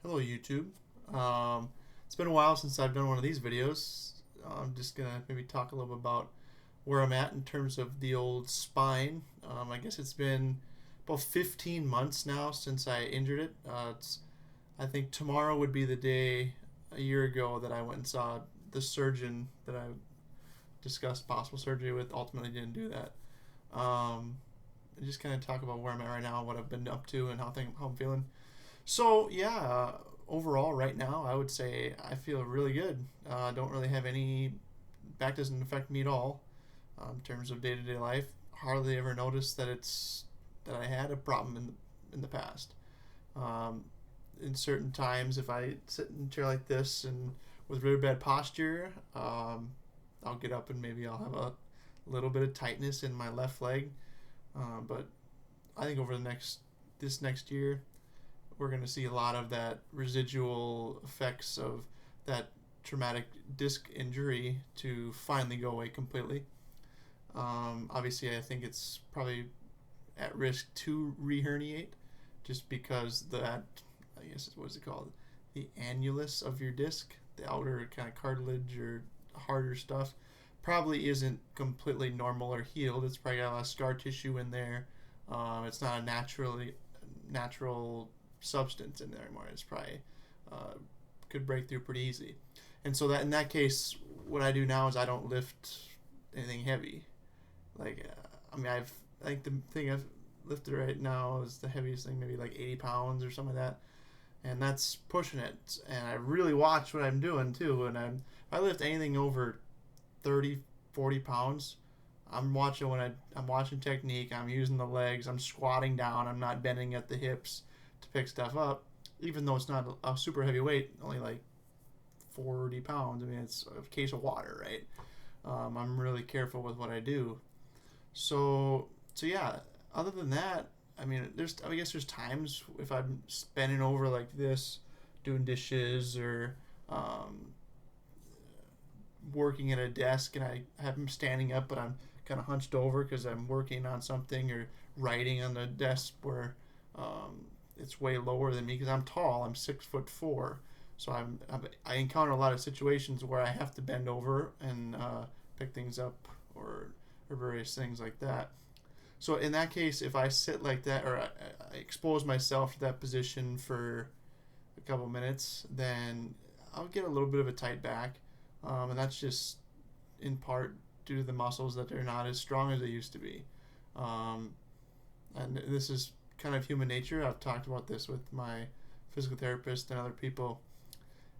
Hello YouTube. It's been a while since I've done one of these videos. I'm just gonna maybe talk a little bit about where I'm at in terms of the old spine. I guess it's been about 15 months now since I injured it. I think tomorrow would be the day a year ago that I went and saw the surgeon that I discussed possible surgery with. Ultimately didn't do that. Just kind of talk about where I'm at right now, what I've been up to, and how I'm feeling. So yeah, overall, right now, I would say I feel really good. Don't really have any back doesn't affect me at all in terms of day to day life. Hardly ever noticed that I had a problem in the past. Um, in certain times, if I sit in a chair like this and with really bad posture, I'll get up and maybe I'll have a little bit of tightness in my left leg. But I think over this next year, we're going to see a lot of that residual effects of that traumatic disc injury to finally go away completely. Obviously, I think it's probably at risk to reherniate just because I guess, what's it called? The annulus of your disc, the outer kind of cartilage or harder stuff, probably isn't completely normal or healed. It's probably got a lot of scar tissue in there. It's not a natural substance in there anymore. It's probably could break through pretty easy. And so that in that case, what I do now is I don't lift anything heavy. I think the thing I've lifted right now is the heaviest thing, maybe like 80 pounds or something like that. And that's pushing it. And I really watch what I'm doing too. And if I lift anything over 30, 40 pounds, I'm watching technique. I'm using the legs. I'm squatting down. I'm not bending at the hips to pick stuff up, even though it's not a super heavy weight, only like 40 pounds. I mean, it's a case of water, right? I'm really careful with what I do. So yeah. Other than that, I mean, I guess there's times if I'm bending over like this, doing dishes or working at a desk, and I have him standing up, but I'm kind of hunched over because I'm working on something or writing on the desk where it's way lower than me because I'm tall. I'm 6'4", so I encounter a lot of situations where I have to bend over and pick things up or various things like that. So in that case, if I sit like that or I expose myself to that position for a couple minutes, then I'll get a little bit of a tight back, and that's just in part due to the muscles that they're not as strong as they used to be. And this is kind of human nature. I've talked about this with my physical therapist and other people.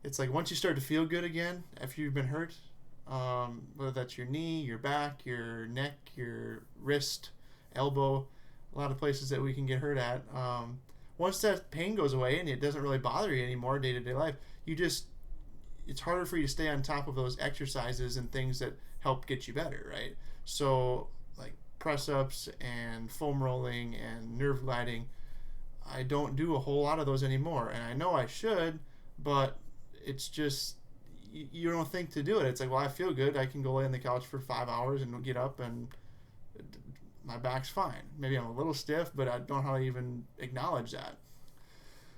It's like once you start to feel good again after you've been hurt, whether that's your knee, your back, your neck, your wrist, elbow, a lot of places that we can get hurt at. Once that pain goes away and it doesn't really bother you anymore day to day life, it's harder for you to stay on top of those exercises and things that help get you better, right? So like press ups and foam rolling and nerve gliding, I don't do a whole lot of those anymore, and I know I should, but it's just you don't think to do it. It's like, well, I feel good. I can go lay on the couch for 5 hours and get up and my back's fine. Maybe I'm a little stiff, but I don't know how to even acknowledge that.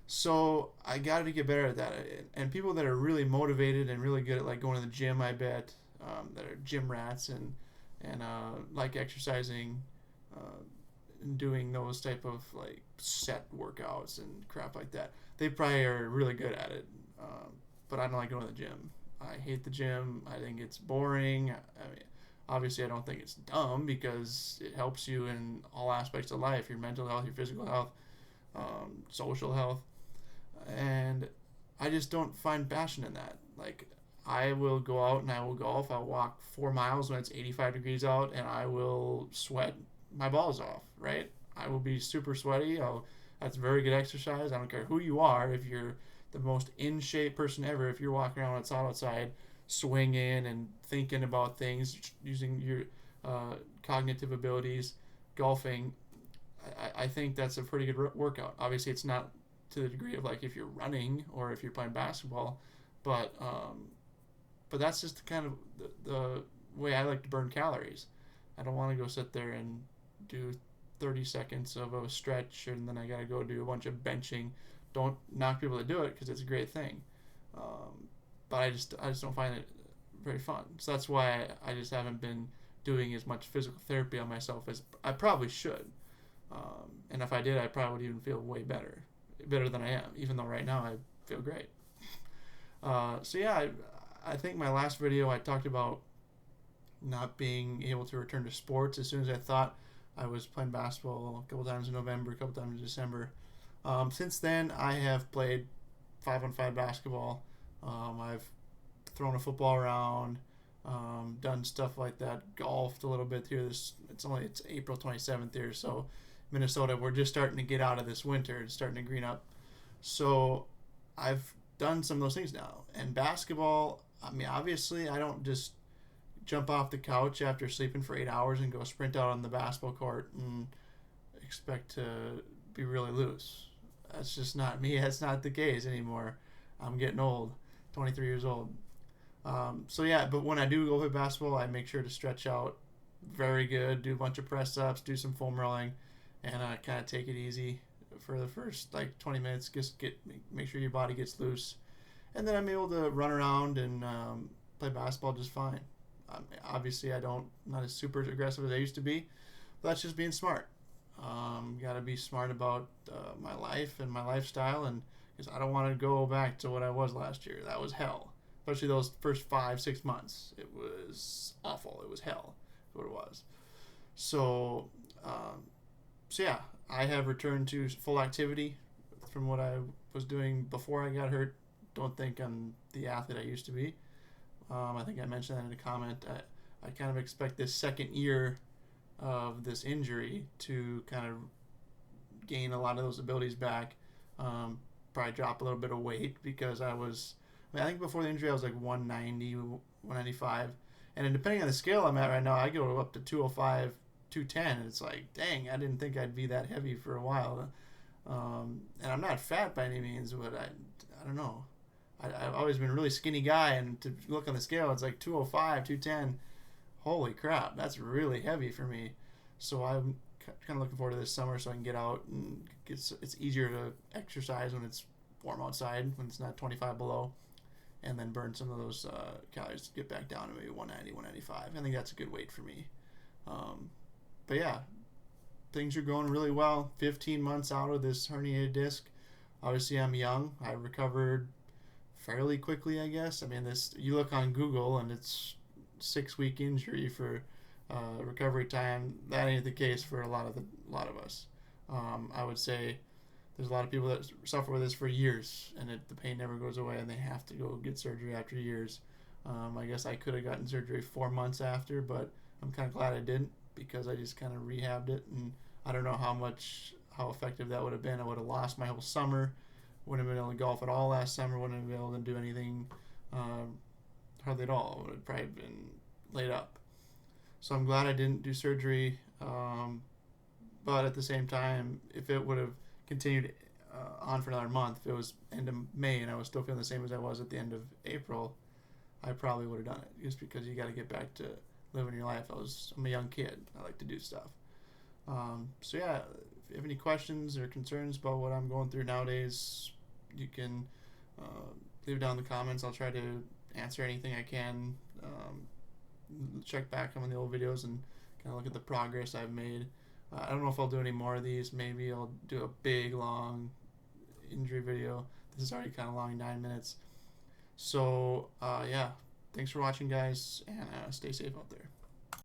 So I got to get better at that. And people that are really motivated and really good at like going to the gym, I bet, that are gym rats and like exercising and doing those type of like set workouts and crap like that. They probably are really good at it. But I don't like going to the gym. I hate the gym. I think it's boring. I mean, obviously, I don't think it's dumb because it helps you in all aspects of life, your mental health, your physical health, social health. And I just don't find passion in that. Like, I will go out and I will golf. I'll walk 4 miles when it's 85 degrees out, and I will sweat my balls off, right? I will be super sweaty. That's very good exercise. I don't care who you are. If you're the most in shape person ever, if you're walking around outside swinging and thinking about things, using your cognitive abilities, golfing, I think that's a pretty good workout. Obviously, it's not to the degree of like if you're running or if you're playing basketball, but that's just kind of the way I like to burn calories. I don't want to go sit there and do 30 seconds of a stretch and then I got to go do a bunch of benching Don't knock people that do it because it's a great thing. But I just don't find it very fun. So that's why I just haven't been doing as much physical therapy on myself as I probably should. And if I did, I probably would even feel way better than I am, even though right now I feel great. So yeah, I think my last video I talked about not being able to return to sports as soon as I thought. I was playing basketball a couple times in November, a couple times in December. Since then, I have played 5-on-5 basketball. I've thrown a football around, done stuff like that, golfed a little bit here. It's April 27th here, so Minnesota, we're just starting to get out of this winter. It's starting to green up. So I've done some of those things now. And basketball, I mean, obviously, I don't just jump off the couch after sleeping for 8 hours and go sprint out on the basketball court and expect to be really loose. That's just not me. That's not the case anymore. I'm getting old, 23 years old. So yeah, but when I do go play basketball, I make sure to stretch out very good, do a bunch of press ups, do some foam rolling, and kind of take it easy for the first 20 minutes. Just make sure your body gets loose, and then I'm able to run around and play basketball just fine. Obviously, not as super aggressive as I used to be, but that's just being smart. Got to be smart about my life and my lifestyle, and because I don't want to go back to what I was last year. That was hell, especially those first 5-6 months. It was awful. It was hell. That's what it was. So yeah, I have returned to full activity from what I was doing before I got hurt. Don't think I'm the athlete I used to be. I think I mentioned that in a comment. I kind of expect this second year of this injury to kind of gain a lot of those abilities back. Probably drop a little bit of weight because I think before the injury I was like 190, 195. And then depending on the scale I'm at right now, I go up to 205, 210. And it's like, dang, I didn't think I'd be that heavy for a while. And I'm not fat by any means, but I don't know. I've always been a really skinny guy, and to look on the scale, it's like 205, 210. Holy crap, that's really heavy for me. So I'm kind of looking forward to this summer so I can get out, and it's easier to exercise when it's warm outside, when it's not 25 below, and then burn some of those calories to get back down to maybe 190, 195. I think that's a good weight for me. But yeah, things are going really well. 15 months out of this herniated disc. Obviously, I'm young. I recovered fairly quickly, I guess. I mean, you look on Google and it's 6-week injury for recovery time. That ain't the case for a lot of us. I would say there's a lot of people that suffer with this for years, and the pain never goes away, and they have to go get surgery after years. I guess I could have gotten surgery 4 months after, but I'm kind of glad I didn't, because I just kind of rehabbed it, and I don't know how effective that would have been. I would have lost my whole summer. Wouldn't have been able to golf at all last summer. Wouldn't have been able to do anything hardly at all. Would have probably been laid up. So I'm glad I didn't do surgery. But at the same time, if it would have continued on for another month, if it was end of May and I was still feeling the same as I was at the end of April, I probably would have done it, just because you got to get back to living your life. I'm a young kid. I like to do stuff. So yeah, if you have any questions or concerns about what I'm going through nowadays, you can leave it down in the comments. I'll try to answer anything I can. Check back on the old videos and kind of look at the progress I've made. I don't know if I'll do any more of these. Maybe I'll do a big, long injury video. This is already kind of long, 9 minutes. So, yeah. Thanks for watching, guys, and stay safe out there.